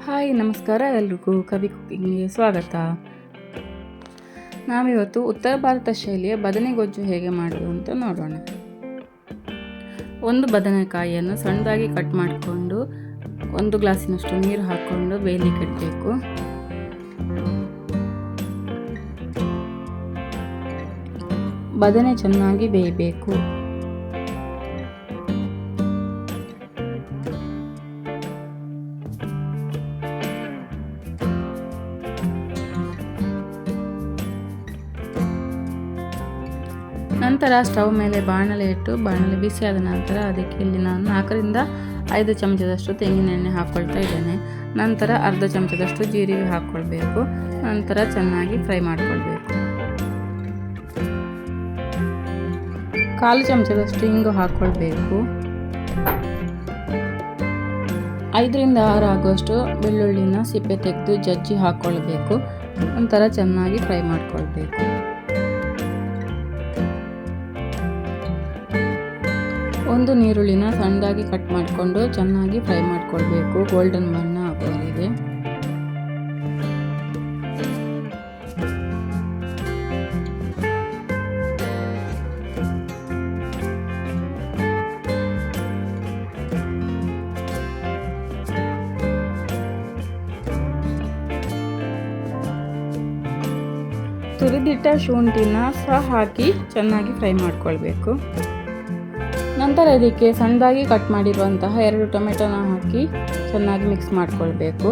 Hi ನಮಸ್ಕಾರ, ಎಲ್ರಿಗೂ ಕವಿ ಕುಕ್ಕಿಂಗ್ಗೆ ಸ್ವಾಗತ. ನಾವಿವತ್ತು ಉತ್ತರ ಭಾರತ ಶೈಲಿಯ ಬದನೆಗೊಜ್ಜು ಹೇಗೆ ಮಾಡೋದು ಅಂತ ನೋಡೋಣ. ಒಂದು ಬದನೆಕಾಯಿಯನ್ನು ಸಣ್ಣದಾಗಿ ಕಟ್ ಮಾಡಿಕೊಂಡು 1 ಗ್ಲಾಸಿನಷ್ಟು ನೀರು ಹಾಕ್ಕೊಂಡು ಬೇಯಲಿಕ್ಕೆ ಇಡಬೇಕು. ಬದನೆ ಚೆನ್ನಾಗಿ ಬೇಯಬೇಕು. ನಂತರ ಸ್ಟವ್ ಮೇಲೆ ಬಾಣಲೆ ಇಟ್ಟು ಬಾಣಲೆ ಬಿಸಿಯಾದ ನಂತರ ಅದಕ್ಕೆ ಇಲ್ಲಿ ನಾನು 4 ರಿಂದ 5 ಚಮಚದಷ್ಟು ತೆಂಗಿನೆಣ್ಣೆ ಹಾಕ್ಕೊಳ್ತಾ ಇದ್ದೇನೆ. ನಂತರ ಅರ್ಧ ಚಮಚದಷ್ಟು ಜೀರಿಗೆ ಹಾಕ್ಕೊಳ್ಬೇಕು. ನಂತರ ಚೆನ್ನಾಗಿ ಫ್ರೈ ಮಾಡಿಕೊಳ್ಬೇಕು. 1/4 ಚಮಚದಷ್ಟು ಇಂಗು ಹಾಕ್ಕೊಳ್ಬೇಕು. 5 ರಿಂದ 6 ಆಗುವಷ್ಟು ಬೆಳ್ಳುಳ್ಳಿನ ಸಿಪ್ಪೆ ತೆಗೆದು ಜಜ್ಜಿ ಹಾಕ್ಕೊಳ್ಬೇಕು. ನಂತರ ಚೆನ್ನಾಗಿ ಫ್ರೈ ಮಾಡಿಕೊಳ್ಬೇಕು. ಒಂದು ನೀರುಳ್ಳಿನ ಸಣ್ಣದಾಗಿ ಕಟ್ ಮಾಡಿಕೊಂಡು ಚೆನ್ನಾಗಿ ಫ್ರೈ ಮಾಡಿಕೊಳ್ಬೇಕು, ಗೋಲ್ಡನ್ ಬಣ್ಣ ಆಗುವವರೆಗೆ. ತುರಿದಿಟ್ಟ ಶುಂಠಿನ ಸಹ ಹಾಕಿ ಚೆನ್ನಾಗಿ ಫ್ರೈ ಮಾಡಿಕೊಳ್ಬೇಕು. ನಂತರ ಇದಕ್ಕೆ ಸಣ್ಣದಾಗಿ ಕಟ್ ಮಾಡಿರುವಂತಹ 2 ಟೊಮೆಟೊನ ಹಾಕಿ ಚೆನ್ನಾಗಿ ಮಿಕ್ಸ್ ಮಾಡಿಕೊಳ್ಬೇಕು.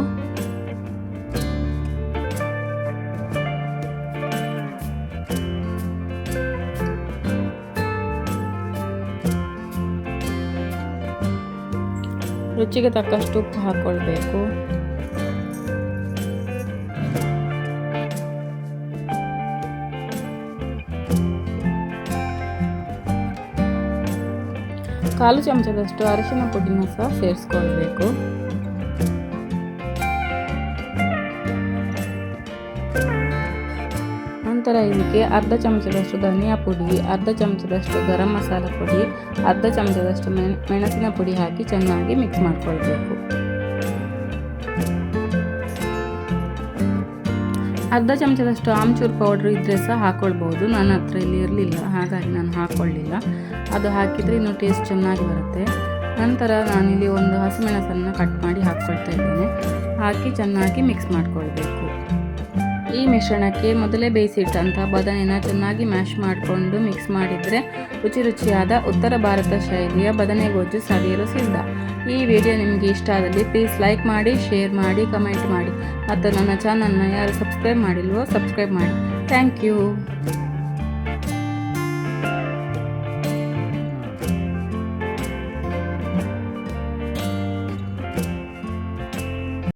ರುಚಿಗೆ ತಕ್ಕಷ್ಟು ಉಪ್ಪು ಹಾಕ್ಕೊಳ್ಬೇಕು. ಕಾಲು ಚಮಚದಷ್ಟು ಅರಿಶಿನ ಪುಡಿನ ಸಹ ಸೇರಿಸ್ಕೊಳ್ಬೇಕು. ನಂತರ ಇದಕ್ಕೆ ಅರ್ಧ ಚಮಚದಷ್ಟು ಧನಿಯಾ ಪುಡಿ, ಅರ್ಧ ಚಮಚದಷ್ಟು ಗರಂ ಮಸಾಲ ಪುಡಿ, ಅರ್ಧ ಚಮಚದಷ್ಟು ಮೆಣಸಿನ ಪುಡಿ ಹಾಕಿ ಚೆನ್ನಾಗಿ ಮಿಕ್ಸ್ ಮಾಡಿಕೊಳ್ಬೇಕು. ಅರ್ಧ ಚಮಚದಷ್ಟು ಆಮ್ಚೂರ್ ಪೌಡ್ರ್ ಇದ್ದರೆ ಸಹ ಹಾಕ್ಕೊಳ್ಬೋದು. ನನ್ನ ಹತ್ರ ಇಲ್ಲಿ ಇರಲಿಲ್ಲ, ಹಾಗಾಗಿ ನಾನು ಹಾಕ್ಕೊಳ್ಳಿಲ್ಲ. ಅದು ಹಾಕಿದರೆ ಇನ್ನೂ ಟೇಸ್ಟ್ ಚೆನ್ನಾಗಿ ಬರುತ್ತೆ. ನಂತರ ನಾನಿಲ್ಲಿ ಒಂದು ಹಸಿಮೆಣಸನ್ನು ಕಟ್ ಮಾಡಿ ಹಾಕ್ಕೊಳ್ತಾ ಇದ್ದೇನೆ. ಹಾಕಿ ಚೆನ್ನಾಗಿ ಮಿಕ್ಸ್ ಮಾಡಿಕೊಳ್ಬೇಕು. ಈ ಮಿಶ್ರಣಕ್ಕೆ ಮೊದಲೇ ಬೇಯಿಸಿಟ್ಟಂಥ ಬದನೆನ ಚೆನ್ನಾಗಿ ಮ್ಯಾಶ್ ಮಾಡಿಕೊಂಡು ಮಿಕ್ಸ್ ಮಾಡಿದರೆ ರುಚಿಯಾದ ಉತ್ತರ ಭಾರತ ಶೈಲಿಯ ಬದನೆಗೊಜ್ಜು ಸವಿಯಲು ಸಿದ್ಧ. ಈ ವಿಡಿಯೋ ನಿಮಗೆ ಇಷ್ಟ ಆದಲ್ಲಿ ಪ್ಲೀಸ್ ಲೈಕ್ ಮಾಡಿ, ಶೇರ್ ಮಾಡಿ, ಕಮೆಂಟ್ ಮಾಡಿ ಮತ್ತು ನನ್ನ ಚಾನಲ್ನ ಯಾರು ಸಬ್ಸ್ಕ್ರೈಬ್ ಮಾಡಿಲ್ವೋ ಸಬ್ಸ್ಕ್ರೈಬ್ ಮಾಡಿ. Thank you.